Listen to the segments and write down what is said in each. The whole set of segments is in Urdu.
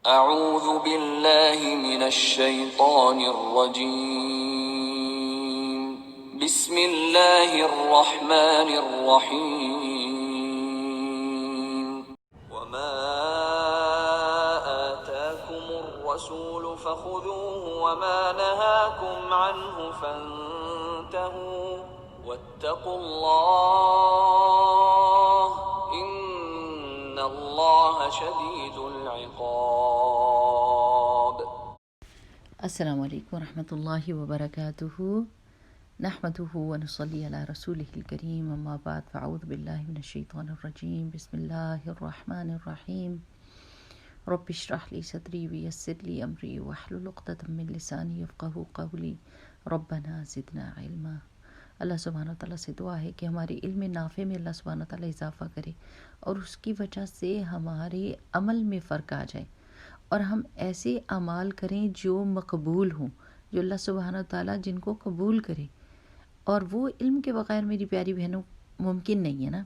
اعوذ باللہ من الشیطان الرجیم بسم اللہ الرحمن الرحیم وما آتاکم الرسول فخذوه وما نهاکم عنه فانتهوا واتقوا اللہ ان اللہ شدید العقاب۔ السلام علیکم ورحمۃ اللہ وبرکاتہ، نحمده ونصلی علی رسولہ الکریم، اما بعد فاعوذ باللہ من الشیطان الرجیم، بسم اللہ الرحمن الرحیم، رب اشرح لی صدری ویسر لی امری واحلل عقدۃ من لسانی یفقہوا قولی، ربنا زدنا علما۔ اللہ سبحانہ تعالیٰ سے دعا ہے کہ ہمارے علم نافع میں اللہ سبحانہ تعالیٰ اضافہ کرے اور اس کی وجہ سے ہمارے عمل میں فرق آ جائے اور ہم ایسے اعمال کریں جو مقبول ہوں، جو اللہ سبحانہ تعالیٰ جن کو قبول کرے۔ اور وہ علم کے بغیر میری پیاری بہنوں ممکن نہیں ہے نا۔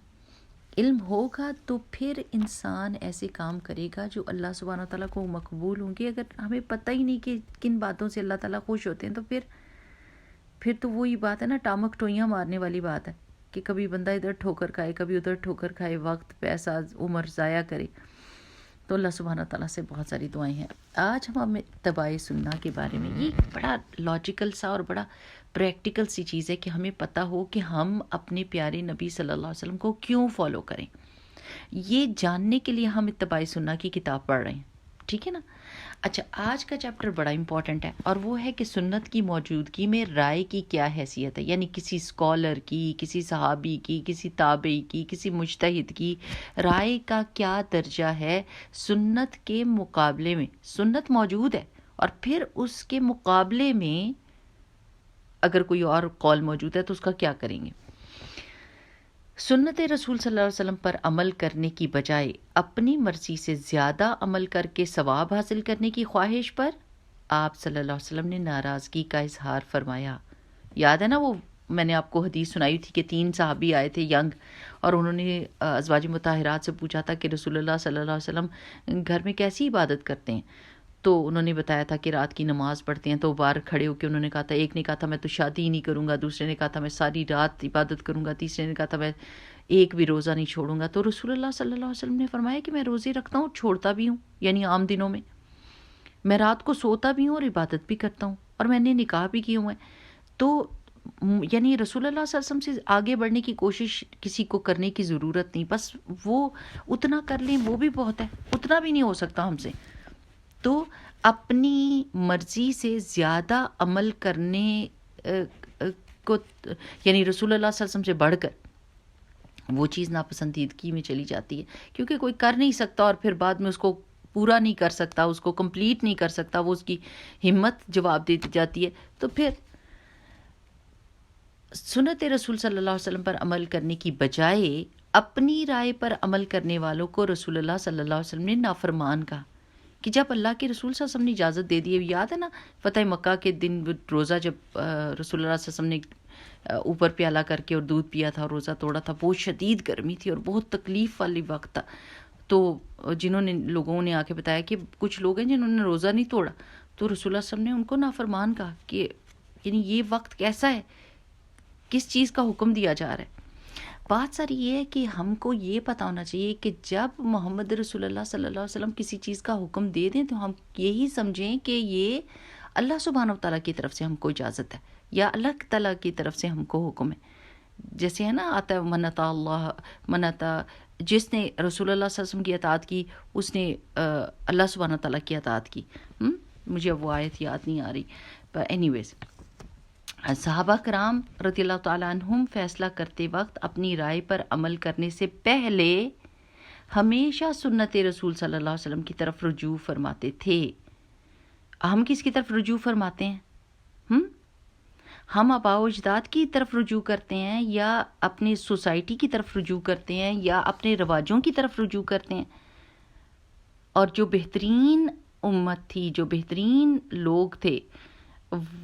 علم ہوگا تو پھر انسان ایسے کام کرے گا جو اللہ سبحانہ تعالیٰ کو مقبول ہوں گے۔ اگر ہمیں پتہ ہی نہیں کہ کن باتوں سے اللہ تعالیٰ خوش ہوتے ہیں تو پھر تو وہی بات ہے نا، ٹامک ٹوئیاں مارنے والی بات ہے کہ کبھی بندہ ادھر ٹھوکر کھائے، کبھی ادھر ٹھوکر کھائے، وقت پیسہ عمر ضائع کرے۔ تو اللہ سبحانہ تعالیٰ سے بہت ساری دعائیں ہیں۔ آج ہم اتباع سنہ کے بارے میں، یہ بڑا لاجیکل سا اور بڑا پریکٹیکل سی چیز ہے کہ ہمیں پتہ ہو کہ ہم اپنے پیارے نبی صلی اللہ علیہ وسلم کو کیوں فالو کریں۔ یہ جاننے کے لیے ہم اتباع سنہ کی کتاب پڑھ رہے ہیں، ٹھیک ہے نا۔ اچھا، آج کا چیپٹر بڑا امپورٹنٹ ہے اور وہ ہے کہ سنت کی موجودگی میں رائے کی کیا حیثیت ہے، یعنی کسی اسکالر کی، کسی صحابی کی، کسی تابعی کی، کسی مجتہد کی رائے کا کیا درجہ ہے سنت کے مقابلے میں۔ سنت موجود ہے اور پھر اس کے مقابلے میں اگر کوئی اور قول موجود ہے تو اس کا کیا کریں گے۔ سنت رسول صلی اللہ علیہ وسلم پر عمل کرنے کی بجائے اپنی مرضی سے زیادہ عمل کر کے ثواب حاصل کرنے کی خواہش پر آپ صلی اللہ علیہ وسلم نے ناراضگی کا اظہار فرمایا۔ یاد ہے نا، وہ میں نے آپ کو حدیث سنائی تھی کہ 3 صحابی آئے تھے ینگ، اور انہوں نے ازواج مطہرات سے پوچھا تھا کہ رسول اللہ صلی اللہ علیہ وسلم گھر میں کیسی عبادت کرتے ہیں؟ تو انہوں نے بتایا تھا کہ رات کی نماز پڑھتے ہیں۔ تو باہر کھڑے ہو کے انہوں نے کہا تھا، ایک نے کہا تھا میں تو شادی ہی نہیں کروں گا، دوسرے نے کہا تھا میں ساری رات عبادت کروں گا، تیسرے نے کہا تھا میں ایک بھی روزہ نہیں چھوڑوں گا۔ تو رسول اللہ صلی اللہ علیہ وسلم نے فرمایا کہ میں روزے رکھتا ہوں، چھوڑتا بھی ہوں، یعنی عام دنوں میں رات کو سوتا بھی ہوں اور عبادت بھی کرتا ہوں، اور میں نے نکاح بھی کیے ہوئے ہیں۔ تو یعنی رسول اللہ صلی اللہ علیہ وسلم سے آگے بڑھنے کی کوشش کسی کو کرنے کی ضرورت نہیں، بس وہ اتنا کر لیں وہ بھی بہت ہے، اتنا بھی نہیں ہو سکتا ہم سے۔ تو اپنی مرضی سے زیادہ عمل کرنے کو، یعنی رسول اللہ صلی اللہ علیہ وسلم سے بڑھ کر وہ چیز ناپسندیدگی میں چلی جاتی ہے، کیونکہ کوئی کر نہیں سکتا اور پھر بعد میں اس کو پورا نہیں کر سکتا، اس کو کمپلیٹ نہیں کر سکتا، وہ اس کی ہمت جواب دے دی جاتی ہے۔ تو پھر سنت رسول صلی اللہ علیہ وسلم پر عمل کرنے کی بجائے اپنی رائے پر عمل کرنے والوں کو رسول اللہ صلی اللہ علیہ وسلم نے نافرمان کہا۔ کہ جب اللہ کے رسول صلی اللہ علیہ وسلم نے اجازت دے دی ہے، یاد ہے نا فتح مکہ کے دن روزہ جب رسول اللہ صلی اللہ علیہ وسلم نے اوپر پیالہ کر کے اور دودھ پیا تھا، روزہ توڑا تھا، بہت شدید گرمی تھی اور بہت تکلیف والی وقت تھا۔ تو لوگوں نے آ کے بتایا کہ کچھ لوگ ہیں جنہوں نے روزہ نہیں توڑا، تو رسول اللہ صلی اللہ علیہ وسلم نے ان کو نافرمان کہا کہ یعنی یہ وقت کیسا ہے، کس چیز کا حکم دیا جا رہا ہے۔ بات ساری یہ ہے کہ ہم کو یہ پتہ ہونا چاہیے کہ جب محمد رسول اللہ صلی اللہ علیہ وسلم کسی چیز کا حکم دے دیں تو ہم یہی سمجھیں کہ یہ اللہ سبحانہ وتعالیٰ کی طرف سے ہم کو اجازت ہے یا اللہ تعالیٰ کی طرف سے ہم کو حکم ہے۔ جیسے ہے نا آتا ہے منتا جس نے رسول اللہ صلی اللہ علیہ وسلم کی اطاعت کی اس نے اللہ سبحانہ وتعالیٰ کی اطاعت کی۔ مجھے وہ آیت یاد نہیں آ رہی، پر اینی ویز صحابہ کرام رضی اللہ تعالیٰ عنہم فیصلہ کرتے وقت اپنی رائے پر عمل کرنے سے پہلے ہمیشہ سنت رسول صلی اللہ علیہ وسلم کی طرف رجوع فرماتے تھے۔ ہم کس کی طرف رجوع فرماتے ہیں؟ ہم آباء و اجداد کی طرف رجوع کرتے ہیں یا اپنی سوسائٹی کی طرف رجوع کرتے ہیں یا اپنے رواجوں کی طرف رجوع کرتے ہیں؟ اور جو بہترین امت تھی، جو بہترین لوگ تھے،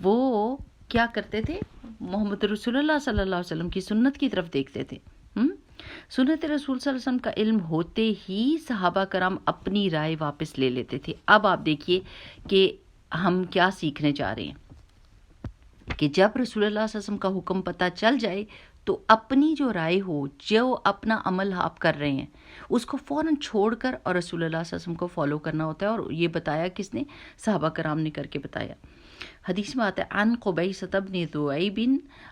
وہ کیا کرتے تھے؟ محمد رسول اللہ صلی اللہ علیہ وسلم کی سنت کی طرف دیکھتے تھے۔ سنت رسول صلی اللہ علیہ وسلم کا علم ہوتے ہی صحابہ کرام اپنی رائے واپس لے لیتے تھے۔ اب آپ دیکھیے کہ ہم کیا سیکھنے جا رہے ہیں کہ جب رسول اللہ صلی اللہ علیہ وسلم کا حکم پتہ چل جائے تو اپنی جو رائے ہو، جو اپنا عمل آپ کر رہے ہیں، اس کو فوراً چھوڑ کر اور رسول اللہ صلی اللہ علیہ وسلم کو فالو کرنا ہوتا ہے۔ اور یہ بتایا کس نے؟ صحابہ کرام نے کر کے بتایا۔ حدیث میں آتا ہے عن قبیصۃ بن ذؤیب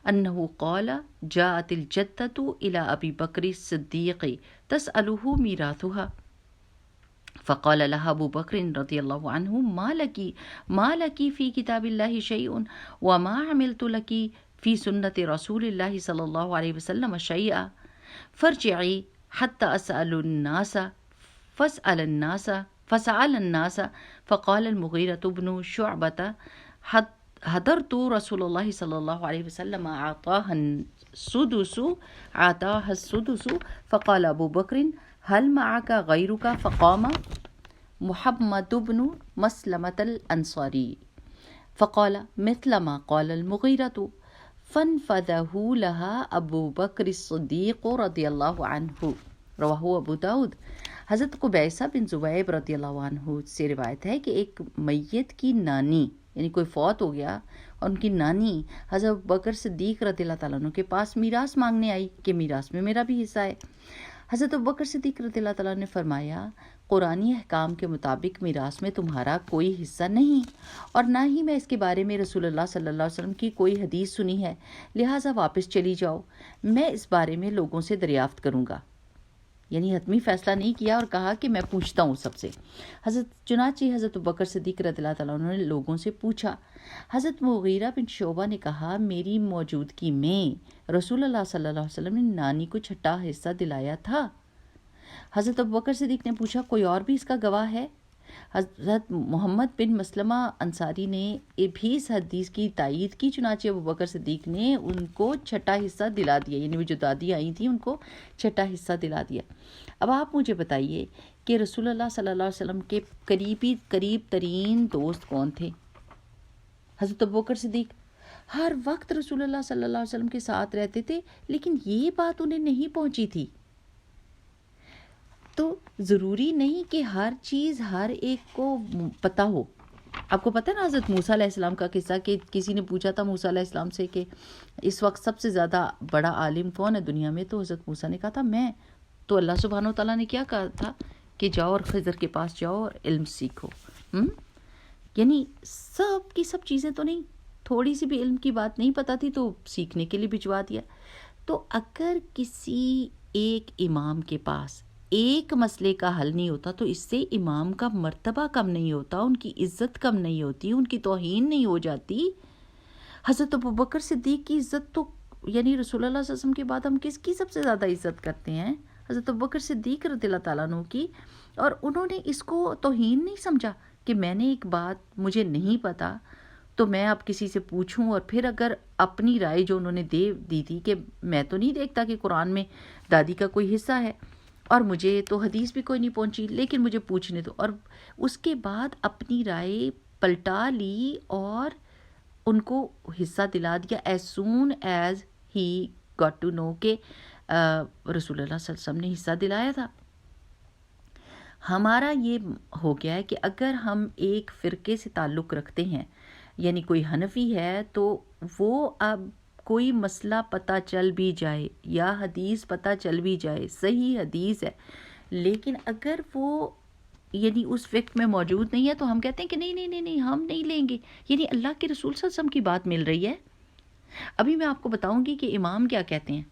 انہ قال جاءت الجدۃ الی ابی بکر الصدیق تسألہ میراثها فقال لها ابو بکر رضی اللہ عنہ ما لک فی کتاب اللہ شیء وما عملت لک فی سنت رسول اللہ صلی اللہ علیہ وسلم شیئا فارجعی حتی اسأل الناس فسأل الناس فقال المغیرة بن شعبة حضرت رسول اللہ صلی اللہ علیہ وسلم اعطاها السدس فقال ابو بکر هل معك غيرك فقام محمد بن مسلمة الانصاری فقال مثل ما قال المغیرة فانفذه لها ابو بکر الصدیق رضی اللہ عنہ، رواہ ابو داود۔ حضرت قبیصہ بن ذؤیب رضی اللہ عنہ سے روایت ہے کہ ایک میت کی نانی، یعنی کوئی فوت ہو گیا اور ان کی نانی حضرت ابو بکر صدیق رضی اللہ تعالیٰ عنہ کے پاس میراث مانگنے آئی کہ میراث میں میرا بھی حصہ ہے۔ حضرت ابو بکر صدیق رضی اللہ تعالیٰ نے فرمایا قرآنی احکام کے مطابق میراث میں تمہارا کوئی حصہ نہیں، اور نہ ہی میں اس کے بارے میں رسول اللہ صلی اللہ علیہ وسلم کی کوئی حدیث سنی ہے، لہٰذا واپس چلی جاؤ، میں اس بارے میں لوگوں سے دریافت کروں گا۔ یعنی حتمی فیصلہ نہیں کیا اور کہا کہ میں پوچھتا ہوں سب سے۔ چنانچہ حضرت ابوبکر صدیق رضی اللہ تعالیٰ عنہ نے لوگوں سے پوچھا۔ حضرت مغیرہ بن شعبہ نے کہا میری موجودگی میں رسول اللہ صلی اللہ علیہ وسلم نے نانی کو چھٹا حصہ دلایا تھا۔ حضرت ابوبکر صدیق نے پوچھا کوئی اور بھی اس کا گواہ ہے؟ حضرت محمد بن مسلمہ انصاری نے بھی اس حدیث کی تائید کی، چنانچہ ابوبکر صدیق نے ان کو چھٹا حصہ دلا دیا، یعنی وہ جو دادی آئی تھیں ان کو چھٹا حصہ دلا دیا۔ اب آپ مجھے بتائیے کہ رسول اللہ صلی اللہ علیہ وسلم کے قریب ترین دوست کون تھے؟ حضرت ابوبکر صدیق ہر وقت رسول اللہ صلی اللہ علیہ وسلم کے ساتھ رہتے تھے، لیکن یہ بات انہیں نہیں پہنچی تھی۔ تو ضروری نہیں کہ ہر چیز ہر ایک کو پتہ ہو۔ آپ کو پتہ ہے نا حضرت موسیٰ علیہ السلام کا قصہ کہ کسی نے پوچھا تھا موسیٰ علیہ السلام سے کہ اس وقت سب سے زیادہ بڑا عالم کون ہے دنیا میں؟ تو حضرت موسیٰ نے کہا تھا میں۔ تو اللہ سبحانہ وتعالیٰ نے کیا کہا تھا کہ جاؤ اور خضر کے پاس جاؤ اور علم سیکھو۔ یعنی سب کی سب چیزیں تو نہیں، تھوڑی سی بھی علم کی بات نہیں پتہ تھی تو سیکھنے کے لیے بھجوا دیا۔ تو اگر کسی ایک امام کے پاس ایک مسئلے کا حل نہیں ہوتا تو اس سے امام کا مرتبہ کم نہیں ہوتا، ان کی عزت کم نہیں ہوتی، ان کی توہین نہیں ہو جاتی۔ حضرت ابوبکر صدیق کی عزت تو یعنی رسول اللہ صلی اللہ علیہ وسلم کے بعد ہم کس کی سب سے زیادہ عزت کرتے ہیں؟ حضرت ابوبکر صدیق رضی اللہ تعالیٰ عنہ کی، اور انہوں نے اس کو توہین نہیں سمجھا کہ میں نے ایک بات مجھے نہیں پتا تو میں اب کسی سے پوچھوں، اور پھر اگر اپنی رائے جو انہوں نے دی تھی کہ میں تو نہیں دیکھتا کہ قرآن میں دادی کا کوئی حصہ ہے اور مجھے تو حدیث بھی کوئی نہیں پہنچی، لیکن مجھے پوچھنے دو، اور اس کے بعد اپنی رائے پلٹا لی اور ان کو حصہ دلا دیا as soon as he got to know کہ رسول اللہ صلی اللہ علیہ وسلم نے حصہ دلایا تھا۔ ہمارا یہ ہو گیا ہے کہ اگر ہم ایک فرقے سے تعلق رکھتے ہیں، یعنی کوئی حنفی ہے، تو وہ اب کوئی مسئلہ پتہ چل بھی جائے یا حدیث پتہ چل بھی جائے، صحیح حدیث ہے، لیکن اگر وہ یعنی اس وقت میں موجود نہیں ہے تو ہم کہتے ہیں کہ نہیں ہم نہیں لیں گے، یعنی اللہ کے رسول صلی اللہ علیہ وسلم کی بات مل رہی ہے۔ ابھی میں آپ کو بتاؤں گی کہ امام کیا کہتے ہیں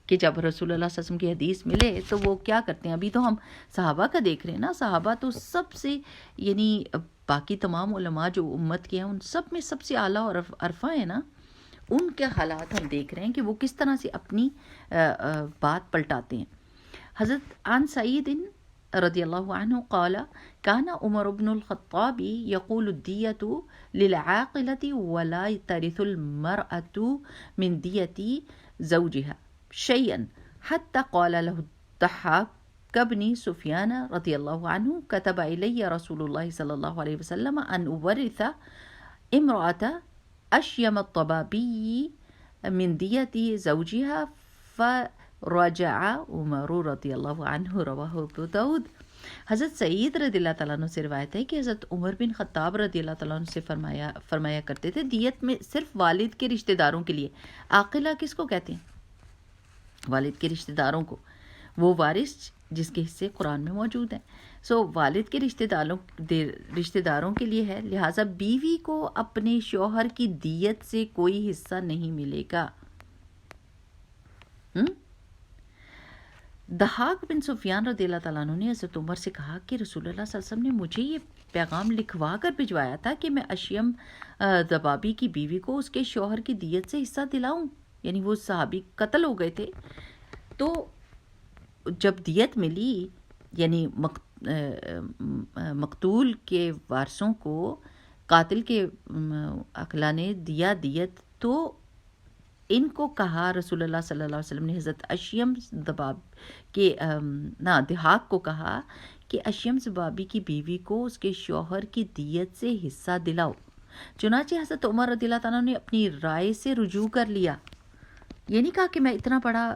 کہ جب رسول اللہ صلی اللہ علیہ وسلم کی حدیث ملے تو وہ کیا کرتے ہیں۔ ابھی تو ہم صحابہ کا دیکھ رہے ہیں نا، صحابہ تو سب سے یعنی باقی تمام علماء جو امت کے ہیں ان سب میں سب سے اعلیٰ اور عرفہ ہے نا، ان کے حالات ہم دیکھ رہے ہیں کہ وہ کس طرح سے اپنی بات پلٹاتے ہیں۔ حضرت عن سعید رضی اللہ عنہ قال كان عمر بن الخطاب يقول الدية للعاقلة ولا ترث المرأة من دية زوجها شيئا حتى قال له الضحاك بن سفيان رضي الله عنه كتب إلي رسول الله صلى الله عليه وسلم أن أورث امرأة أشيم الطبابي من دية زوجها رجع عمر رضی اللہ عنہ، رواہ ابو داود۔ حضرت سعید رضی اللہ تعالیٰ عنہ سے روایت ہے کہ حضرت عمر بن خطاب رضی اللہ تعالیٰ عنہ سے فرمایا کرتے تھے، دیت میں صرف والد کے رشتہ داروں کے لیے، عاقلہ کس کو کہتے ہیں؟ والد کے رشتہ داروں کو، وہ وارث جس کے حصے قرآن میں موجود ہیں۔ والد کے رشتہ داروں کے لیے ہے، لہٰذا بیوی کو اپنے شوہر کی دیت سے کوئی حصہ نہیں ملے گا۔ دحاق بن سفیان رضی اللہ تعالیٰ عنہ نے حضرت عمر سے کہا کہ رسول اللہ صلی اللہ علیہ وسلم نے مجھے یہ پیغام لکھوا کر بھجوایا تھا کہ میں اشیم ضبابی کی بیوی کو اس کے شوہر کی دیت سے حصہ دلاؤں، یعنی وہ صحابی قتل ہو گئے تھے، تو جب دیت ملی، یعنی مقتول کے وارثوں کو قاتل کے عقلہ نے دیا دیت، تو ان کو کہا، رسول اللہ صلی اللہ علیہ وسلم نے حضرت اشیم ضباب کے دحاق کو کہا کہ اشیم ضبابی کی بیوی کو اس کے شوہر کی دیت سے حصہ دلاؤ۔ چنانچہ حضرت عمر رضی اللہ تعالیٰ نے اپنی رائے سے رجوع کر لیا۔ یہ نہیں کہا کہ میں اتنا بڑا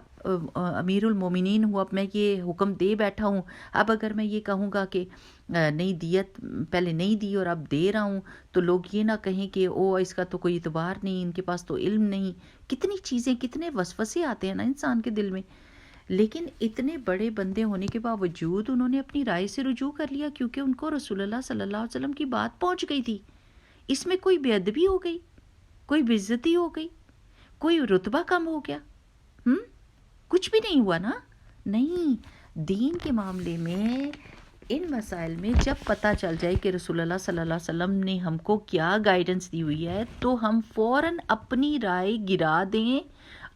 امیر المومنین ہوں، اب میں یہ حکم دے بیٹھا ہوں، اب اگر میں یہ کہوں گا کہ نئی دیت پہلے نہیں دی اور اب دے رہا ہوں تو لوگ یہ نہ کہیں کہ اس کا تو کوئی اعتبار نہیں، ان کے پاس تو علم نہیں۔ کتنی چیزیں، کتنے وسوسے آتے ہیں نا انسان کے دل میں، لیکن اتنے بڑے بندے ہونے کے باوجود انہوں نے اپنی رائے سے رجوع کر لیا، کیونکہ ان کو رسول اللہ صلی اللہ علیہ وسلم کی بات پہنچ گئی تھی۔ اس میں کوئی بے ادبی ہو گئی، کوئی بے عزتی ہو گئی، کوئی رتبہ کم ہو گیا؟ کچھ بھی نہیں ہوا نا۔ نہیں، دین کے معاملے میں ان مسائل میں جب پتہ چل جائے کہ رسول اللہ صلی اللہ علیہ وسلم نے ہم کو کیا گائیڈنس دی ہوئی ہے، تو ہم فوراً اپنی رائے گرا دیں،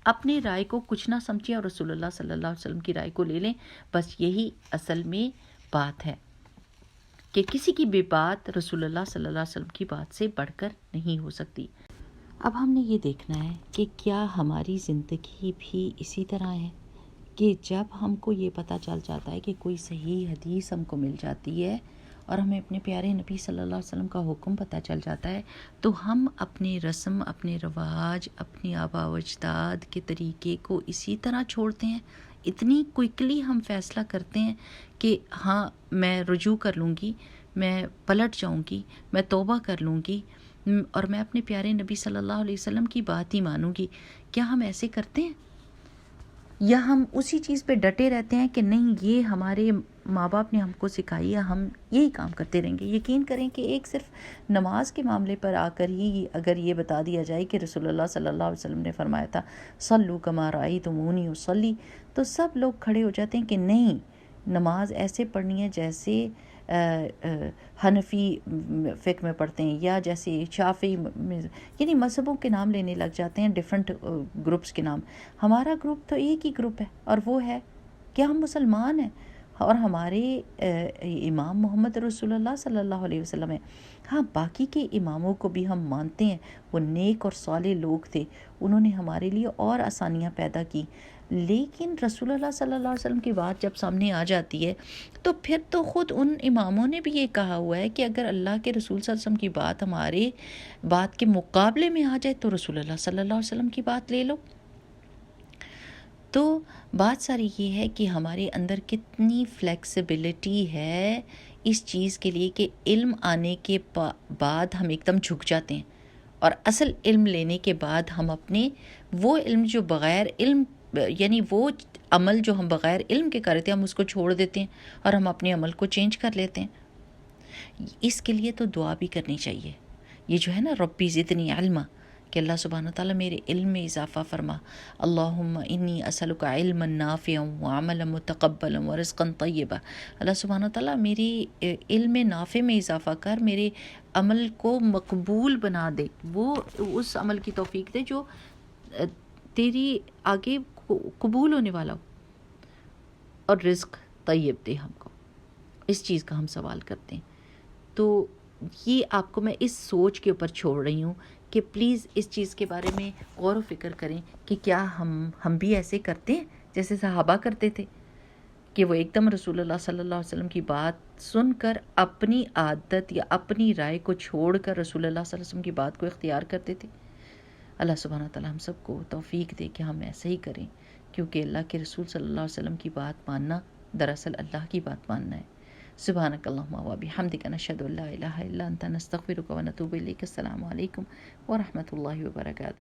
اپنی رائے کو کچھ نہ سمجھیں اور رسول اللہ صلی اللہ علیہ وسلم کی رائے کو لے لیں۔ بس یہی اصل میں بات ہے کہ کسی کی بھی بات رسول اللہ صلی اللہ علیہ وسلم کی بات سے بڑھ کر نہیں ہو سکتی۔ اب ہم نے یہ دیکھنا ہے کہ کیا ہماری زندگی بھی اسی طرح ہے کہ جب ہم کو یہ پتہ چل جاتا ہے کہ کوئی صحیح حدیث ہم کو مل جاتی ہے اور ہمیں اپنے پیارے نبی صلی اللہ علیہ وسلم کا حکم پتہ چل جاتا ہے، تو ہم اپنے رسم، اپنے رواج، اپنی آباء و اجداد کے طریقے کو اسی طرح چھوڑتے ہیں؟ اتنی کوئکلی ہم فیصلہ کرتے ہیں کہ ہاں میں رجوع کر لوں گی، میں پلٹ جاؤں گی، میں توبہ کر لوں گی اور میں اپنے پیارے نبی صلی اللہ علیہ وسلم کی بات ہی مانوں گی۔ کیا ہم ایسے کرتے ہیں؟ یا ہم اسی چیز پہ ڈٹے رہتے ہیں کہ نہیں، یہ ہمارے ماں باپ نے ہم کو سکھائی ہے، ہم یہی کام کرتے رہیں گے؟ یقین کریں کہ ایک صرف نماز کے معاملے پر آ کر ہی اگر یہ بتا دیا جائے کہ رسول اللہ صلی اللہ علیہ وسلم نے فرمایا تھا صلو کما رأیتمونی اصلی، تو سب لوگ کھڑے ہو جاتے ہیں کہ نہیں، نماز ایسے پڑھنی ہے جیسے حنفی فقہ میں پڑھتے ہیں، یا جیسے شافعی، یعنی مذہبوں کے نام لینے لگ جاتے ہیں، ڈیفرنٹ گروپس کے نام۔ ہمارا گروپ تو ایک ہی گروپ ہے، اور وہ ہے کہ ہم مسلمان ہیں اور ہمارے امام محمد رسول اللہ صلی اللہ علیہ وسلم ہیں۔ ہاں، باقی کے اماموں کو بھی ہم مانتے ہیں، وہ نیک اور صالح لوگ تھے، انہوں نے ہمارے لیے اور آسانیاں پیدا کی، لیکن رسول اللہ صلی اللہ علیہ وسلم کی بات جب سامنے آ جاتی ہے تو پھر تو خود ان اماموں نے بھی یہ کہا ہوا ہے کہ اگر اللہ کے رسول صلی اللہ علیہ وسلم کی بات ہمارے بات کے مقابلے میں آ جائے تو رسول اللہ صلی اللہ علیہ وسلم کی بات لے لو۔ تو بات ساری یہ ہے کہ ہمارے اندر کتنی فلیکسیبلٹی ہے اس چیز کے لیے کہ علم آنے کے بعد ہم ایک دم جھک جاتے ہیں، اور اصل علم لینے کے بعد ہم اپنے وہ علم جو بغیر علم، یعنی وہ عمل جو ہم بغیر علم کے کر رہے تھے، ہم اس کو چھوڑ دیتے ہیں اور ہم اپنے عمل کو چینج کر لیتے ہیں۔ اس کے لیے تو دعا بھی کرنی چاہیے، یہ جو ہے نا ربی زدنی علما، کہ اللہ سبحانہ تعالیٰ میرے علم میں اضافہ فرما، اللہم انی اسألک علما نافعا وعملا متقبلا ورزقا طیبا، اللہ سبحانہ تعالیٰ میری علم نافع میں اضافہ کر، میرے عمل کو مقبول بنا دے، وہ اس عمل کی توفیق دے جو تیری آگے قبول ہونے والا ہو، اور رزق طیب دے ہم کو۔ اس چیز کا ہم سوال کرتے ہیں۔ تو یہ آپ کو میں اس سوچ کے اوپر چھوڑ رہی ہوں کہ پلیز اس چیز کے بارے میں غور و فکر کریں کہ کیا ہم بھی ایسے کرتے ہیں جیسے صحابہ کرتے تھے، کہ وہ ایک دم رسول اللہ صلی اللہ علیہ وسلم کی بات سن کر اپنی عادت یا اپنی رائے کو چھوڑ کر رسول اللہ صلی اللہ علیہ وسلم کی بات کو اختیار کرتے تھے۔ اللہ سبحانہ تعالیٰ ہم سب کو توفیق دے کہ ہم ایسے ہی کریں۔ کیونکہ اللہ کے رسول صلی اللہ علیہ وسلم کی بات ماننا دراصل اللہ کی بات ماننا ہے۔ سبحانک اللہم و بحمدک نشہد ان لا الہ الا انت نستغفرک و نتوب الیک۔ السلام علیکم ورحمۃ اللہ وبرکاتہ۔